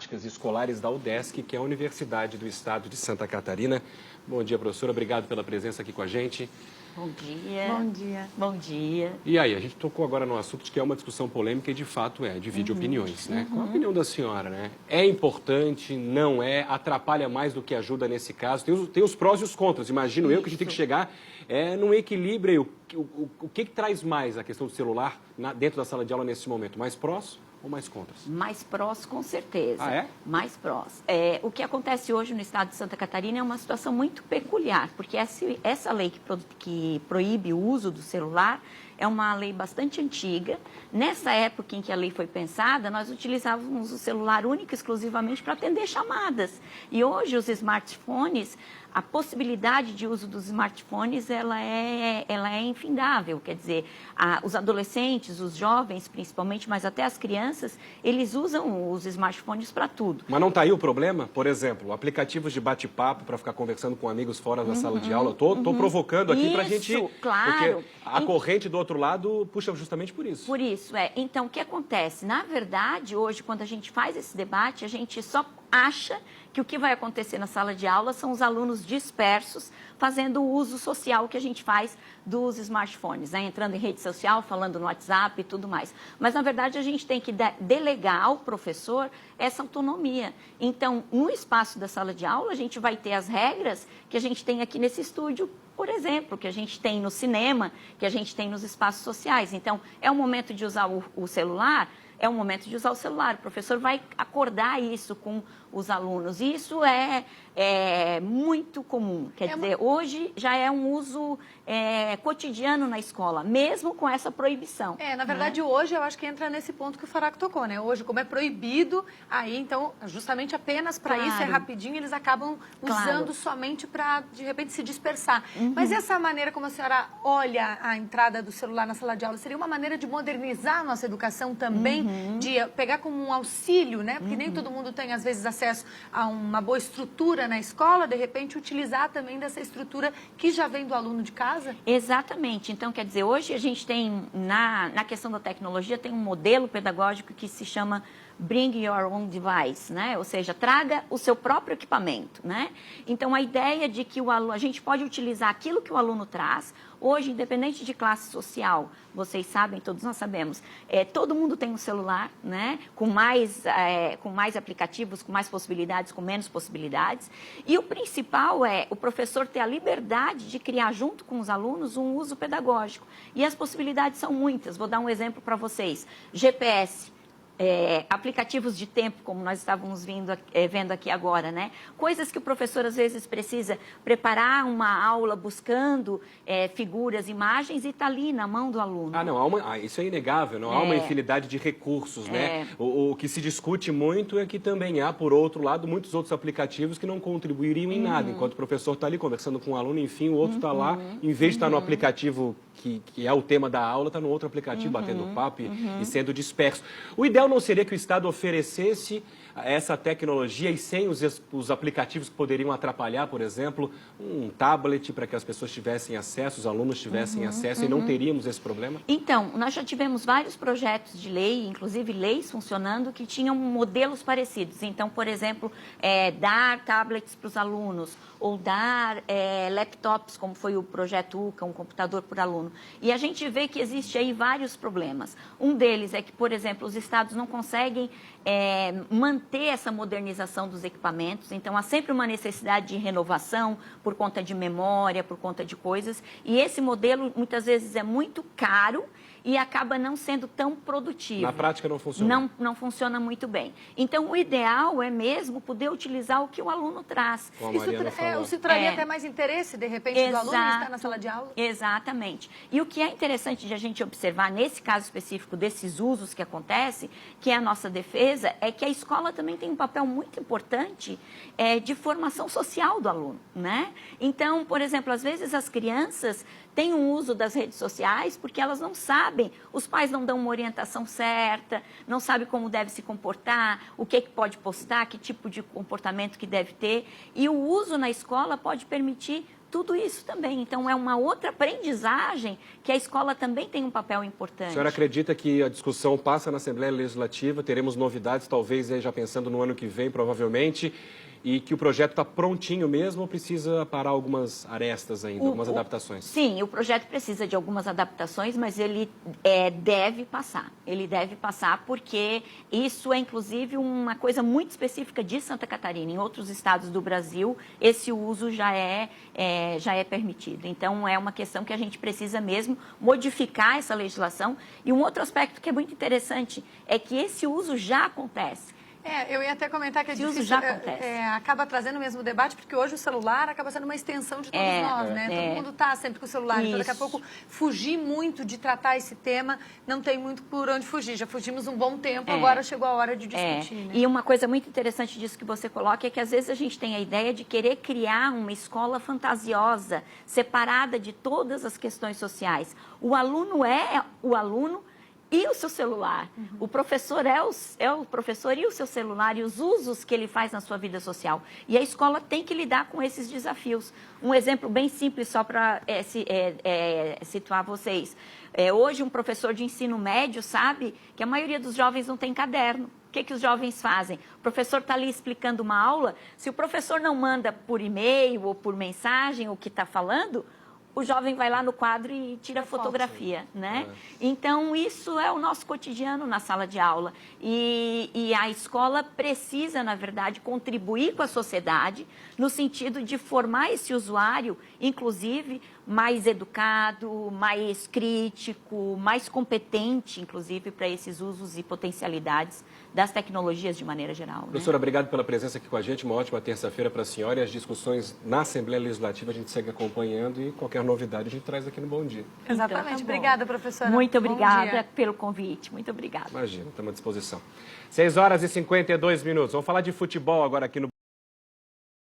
Práticas Escolares da UDESC, que é a Universidade do Estado de Santa Catarina. Bom dia, professora. Obrigado pela presença aqui com a gente. Bom dia. Bom dia. Bom dia. E aí, a gente tocou agora no assunto de que é uma discussão polêmica e, de fato, divide opiniões, né? Qual a opinião da senhora, né? É importante, não é? Atrapalha mais do que ajuda nesse caso? Tem os prós e os contras. Imagino eu que a gente tem que chegar num equilíbrio. O que traz mais a questão do celular dentro da sala de aula nesse momento? Mais prós ou mais contras? Mais prós, com certeza. Ah, é? Mais prós. O que acontece hoje no estado de Santa Catarina é uma situação muito peculiar, porque essa lei que proíbe o uso do celular é uma lei bastante antiga. Nessa época em que a lei foi pensada, nós utilizávamos o celular único e exclusivamente para atender chamadas. E hoje os smartphones, a possibilidade de uso dos smartphones, ela é infindável. Quer dizer, os adolescentes, os jovens principalmente, mas até as crianças, eles usam os smartphones para tudo. Mas não está aí o problema? Por exemplo, aplicativos de bate-papo para ficar conversando com amigos fora da sala de aula. Estou provocando aqui para a gente... Claro. Porque a corrente do outro lado puxa justamente por isso. Por isso, Então, o que acontece? Na verdade, hoje, quando a gente faz esse debate, a gente só acha que o que vai acontecer na sala de aula são os alunos dispersos fazendo o uso social que a gente faz dos smartphones, né? Entrando em rede social, falando no WhatsApp e tudo mais. Mas, na verdade, a gente tem que delegar ao professor essa autonomia. Então, no espaço da sala de aula, a gente vai ter as regras que a gente tem aqui nesse estúdio, por exemplo, que a gente tem no cinema, que a gente tem nos espaços sociais. Então, é o momento de usar o celular, é o momento de usar o celular. O professor vai acordar isso com os alunos. E isso é muito comum. Quer dizer, hoje já é um uso cotidiano na escola, mesmo com essa proibição. Na verdade, hoje eu acho que entra nesse ponto que o Faraco tocou, né? Hoje, como é proibido, aí então, justamente apenas para isso, rapidinho, eles acabam usando somente para, de repente, se dispersar. Mas essa maneira como a senhora olha a entrada do celular na sala de aula, seria uma maneira de modernizar a nossa educação também, de pegar como um auxílio, né? Porque nem todo mundo tem, às vezes, acesso a uma boa estrutura na escola, de repente, utilizar também dessa estrutura que já vem do aluno de casa? Exatamente. Então, quer dizer, hoje a gente tem, na questão da tecnologia, tem um modelo pedagógico que se chama Bring Your Own Device, né? Ou seja, traga o seu próprio equipamento, né? Então, a ideia de que a gente pode utilizar aquilo que o aluno traz. Hoje, independente de classe social, vocês sabem, todos nós sabemos, todo mundo tem um celular, né? Com mais aplicativos, com mais possibilidades, com menos possibilidades. E o principal é o professor ter a liberdade de criar, junto com os alunos, um uso pedagógico. E as possibilidades são muitas. Vou dar um exemplo para vocês. GPS. Aplicativos de tempo, como nós estávamos vendo aqui agora, né? Coisas que o professor, às vezes, precisa preparar uma aula buscando figuras, imagens e está ali na mão do aluno. Isso é inegável, não há uma infinidade de recursos, né? O que se discute muito é que também há, por outro lado, muitos outros aplicativos que não contribuiriam em nada. Enquanto o professor está ali conversando com o aluno, enfim, o outro está lá, em vez de estar no aplicativo que é o tema da aula, está no outro aplicativo, batendo papo e sendo disperso. O ideal não seria que o Estado oferecesse essa tecnologia e sem os aplicativos que poderiam atrapalhar, por exemplo, um tablet para que as pessoas tivessem acesso, os alunos tivessem acesso e não teríamos esse problema? Então, nós já tivemos vários projetos de lei, inclusive leis funcionando, que tinham modelos parecidos. Então, por exemplo, dar tablets para os alunos ou dar laptops, como foi o projeto UCA, um computador por aluno. E a gente vê que existe aí vários problemas. Um deles é que, por exemplo, os estados não conseguem manter essa modernização dos equipamentos, então há sempre uma necessidade de renovação por conta de memória, por conta de coisas, e esse modelo muitas vezes é muito caro e acaba não sendo tão produtivo. Na prática não funciona. Não funciona muito bem. Então, o ideal é mesmo poder utilizar o que o aluno traz. Isso traria até mais interesse, de repente, do aluno estar na sala de aula? Exatamente. E o que é interessante de a gente observar, nesse caso específico desses usos que acontecem, que é a nossa defesa, é que a escola também tem um papel muito importante de formação social do aluno, né? Então, por exemplo, às vezes as crianças têm um uso das redes sociais porque elas não sabem, os pais não dão uma orientação certa, não sabem como deve se comportar, o que pode postar, que tipo de comportamento que deve ter. E o uso na escola pode permitir tudo isso também. Então, é uma outra aprendizagem que a escola também tem um papel importante. A senhora acredita que a discussão passa na Assembleia Legislativa, teremos novidades, talvez já pensando no ano que vem, provavelmente, e que o projeto está prontinho mesmo ou precisa parar algumas arestas ainda, algumas adaptações? Sim, o projeto precisa de algumas adaptações, mas ele deve passar. Ele deve passar porque isso é, inclusive, uma coisa muito específica de Santa Catarina. Em outros estados do Brasil, esse uso já é permitido. Então, é uma questão que a gente precisa mesmo modificar essa legislação. E um outro aspecto que é muito interessante é que esse uso já acontece. Eu ia até comentar que é difícil, já acontece. Acaba trazendo o mesmo debate, porque hoje o celular acaba sendo uma extensão de todos nós, né? Todo mundo está sempre com o celular, então daqui a pouco fugir muito de tratar esse tema, não tem muito por onde fugir. Já fugimos um bom tempo, agora chegou a hora de discutir, né? E uma coisa muito interessante disso que você coloca é que às vezes a gente tem a ideia de querer criar uma escola fantasiosa, separada de todas as questões sociais. O aluno é o aluno e o seu celular. O professor é o professor e o seu celular e os usos que ele faz na sua vida social. E a escola tem que lidar com esses desafios. Um exemplo bem simples só para situar vocês. Hoje, um professor de ensino médio sabe que a maioria dos jovens não tem caderno. O que os jovens fazem? O professor está ali explicando uma aula. Se o professor não manda por e-mail ou por mensagem o que está falando, o jovem vai lá no quadro e tira fotografia, né? Então, isso é o nosso cotidiano na sala de aula. E a escola precisa, na verdade, contribuir com a sociedade no sentido de formar esse usuário, inclusive, mais educado, mais crítico, mais competente, inclusive, para esses usos e potencialidades das tecnologias de maneira geral. Professora, obrigado pela presença aqui com a gente. Uma ótima terça-feira para a senhora. E as discussões na Assembleia Legislativa a gente segue acompanhando e qualquer novidade a gente traz aqui no Bom Dia. Exatamente. Então, obrigada, professora. Muito obrigada pelo convite. Muito obrigada. Imagina, estamos à disposição. 6 horas e 52 minutos. Vamos falar de futebol agora aqui no